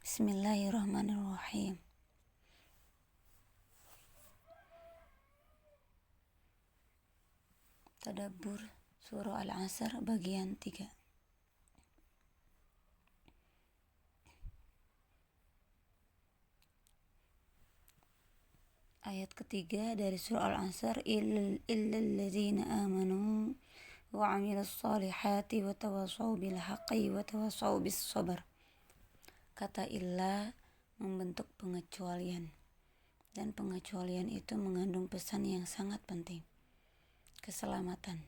Bismillahirrahmanirrahim. Tadabbur Surah Al-Asr bagian 3. Ayat ketiga dari Surah Al-Asr, illal ladzina amanu wa 'amilus solihati wa tawassaw bil haqqi wa tawassaw bis sabr. Kata illa membentuk pengecualian, dan pengecualian itu mengandung pesan yang sangat penting. Keselamatan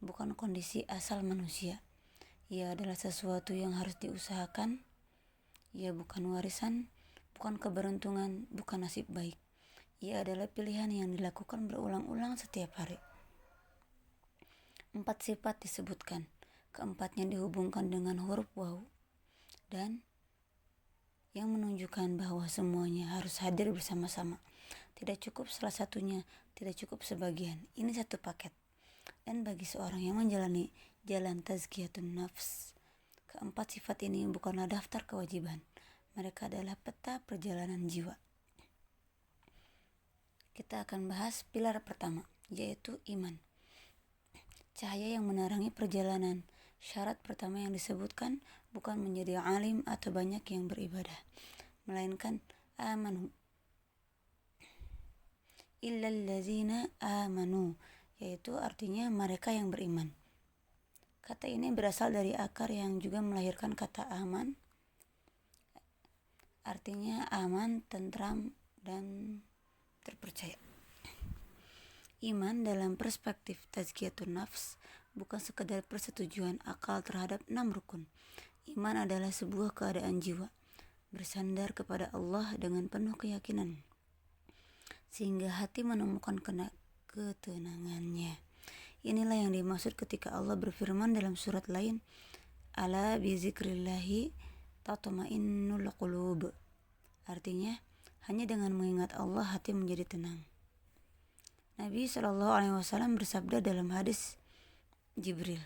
bukan kondisi asal manusia. Ia adalah sesuatu yang harus diusahakan. Ia bukan warisan, bukan keberuntungan, bukan nasib baik. Ia adalah pilihan yang dilakukan berulang-ulang setiap hari. 4 sifat disebutkan. Keempatnya dihubungkan dengan huruf waw, dan yang menunjukkan bahwa semuanya harus hadir bersama-sama. Tidak cukup salah satunya, tidak cukup sebagian. Ini satu paket. Dan bagi seorang yang menjalani jalan tazkiyatun nafs, keempat sifat ini bukanlah daftar kewajiban. Mereka adalah peta perjalanan jiwa. Kita akan bahas pilar pertama, yaitu iman. Cahaya yang menerangi perjalanan. Syarat pertama yang disebutkan bukan menjadi alim atau banyak yang beribadah, melainkan amanu. Illal ladzina amanu, yaitu artinya mereka yang beriman. Kata ini berasal dari akar yang juga melahirkan kata aman. Artinya aman, tentram, dan terpercaya. Iman dalam perspektif tazkiyatun nafs bukan sekedar persetujuan akal terhadap 6 rukun. Iman adalah sebuah keadaan jiwa, bersandar kepada Allah dengan penuh keyakinan, sehingga hati menemukan ketenangannya. Inilah yang dimaksud ketika Allah berfirman dalam surat lain, ala bizikrillahi tatma'innul qulub. Artinya, hanya dengan mengingat Allah hati menjadi tenang. Nabi SAW bersabda dalam hadis Jibril,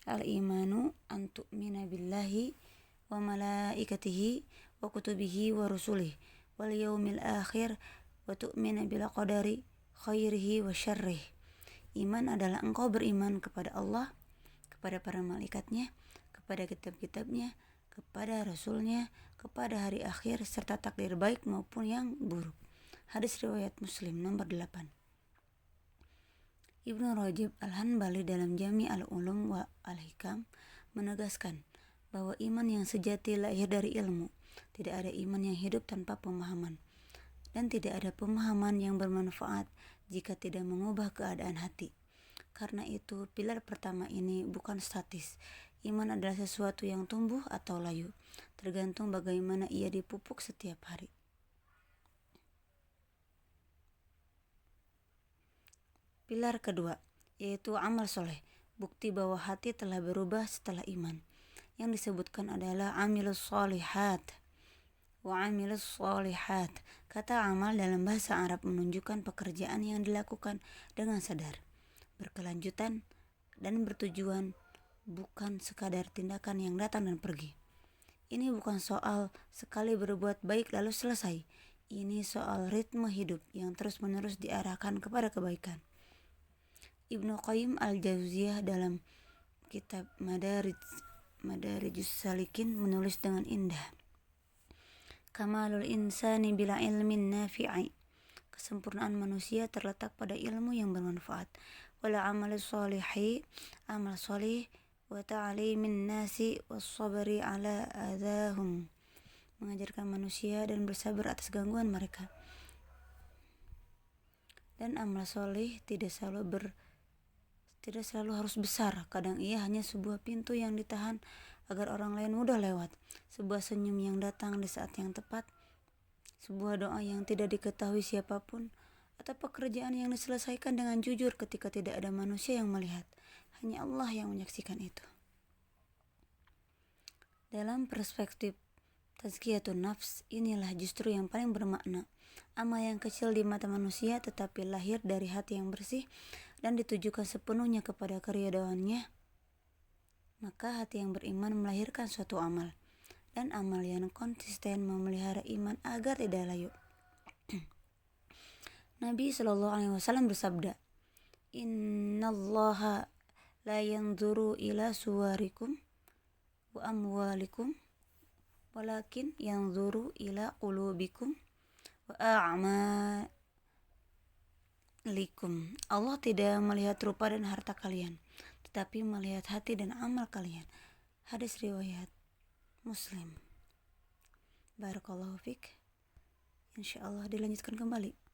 al-imanu an tu'mina billahi wa malaikatihi wa kutubihi wa rusulih wal yaumil akhir wa tu'mina bil qadari khairihi wa syarrih. Iman adalah engkau beriman kepada Allah, kepada para malaikatnya, kepada kitab-kitabnya, kepada rasulnya, kepada hari akhir, serta takdir baik maupun yang buruk. Hadis riwayat Muslim nomor 8. Ibnu Rajab Al-Hanbali dalam Jami' Al-Ulum wa Al-Hikam menegaskan bahwa iman yang sejati lahir dari ilmu. Tidak ada iman yang hidup tanpa pemahaman, dan tidak ada pemahaman yang bermanfaat jika tidak mengubah keadaan hati. Karena itu, pilar pertama ini bukan statis. Iman adalah sesuatu yang tumbuh atau layu, tergantung bagaimana ia dipupuk setiap hari. Pilar kedua, yaitu amal soleh, bukti bahwa hati telah berubah setelah iman. Yang disebutkan adalah amilus solihat wa amilus solihat. Kata amal dalam bahasa Arab menunjukkan pekerjaan yang dilakukan dengan sadar, berkelanjutan, dan bertujuan, bukan sekadar tindakan yang datang dan pergi. Ini bukan soal sekali berbuat baik lalu selesai. Ini soal ritme hidup yang terus-menerus diarahkan kepada kebaikan. Ibnu Qayyim Al-Jauziyah dalam kitab Madarijus Salikin menulis dengan indah, kamalul insani bila ilmin nafi'i. Kesempurnaan manusia terletak pada ilmu yang bermanfaat. Wala amal salihi, amal salih, wa ta'alimin nasi was-sabri ala adahum. Mengajarkan manusia dan bersabar atas gangguan mereka. Dan amal salih tidak selalu harus besar. Kadang ia hanya sebuah pintu yang ditahan agar orang lain mudah lewat, sebuah senyum yang datang di saat yang tepat, sebuah doa yang tidak diketahui siapapun, atau pekerjaan yang diselesaikan dengan jujur ketika tidak ada manusia yang melihat. Hanya Allah yang menyaksikan itu. Dalam perspektif tazkiyatun nafs, inilah justru yang paling bermakna. Amal yang kecil di mata manusia tetapi lahir dari hati yang bersih dan ditujukan sepenuhnya kepada keridhaannya, maka hati yang beriman melahirkan suatu amal, dan amal yang konsisten memelihara iman agar tidak layu. Nabi SAW bersabda, Innallaha la yanzuru ila suwarikum wa amwalikum walakin yanzuru ila qulubikum wa a'malikum. Allah tidak melihat rupa dan harta kalian, tetapi melihat hati dan amal kalian. Hadis riwayat Muslim. Barakallahu fiik. Insyaallah dilanjutkan kembali.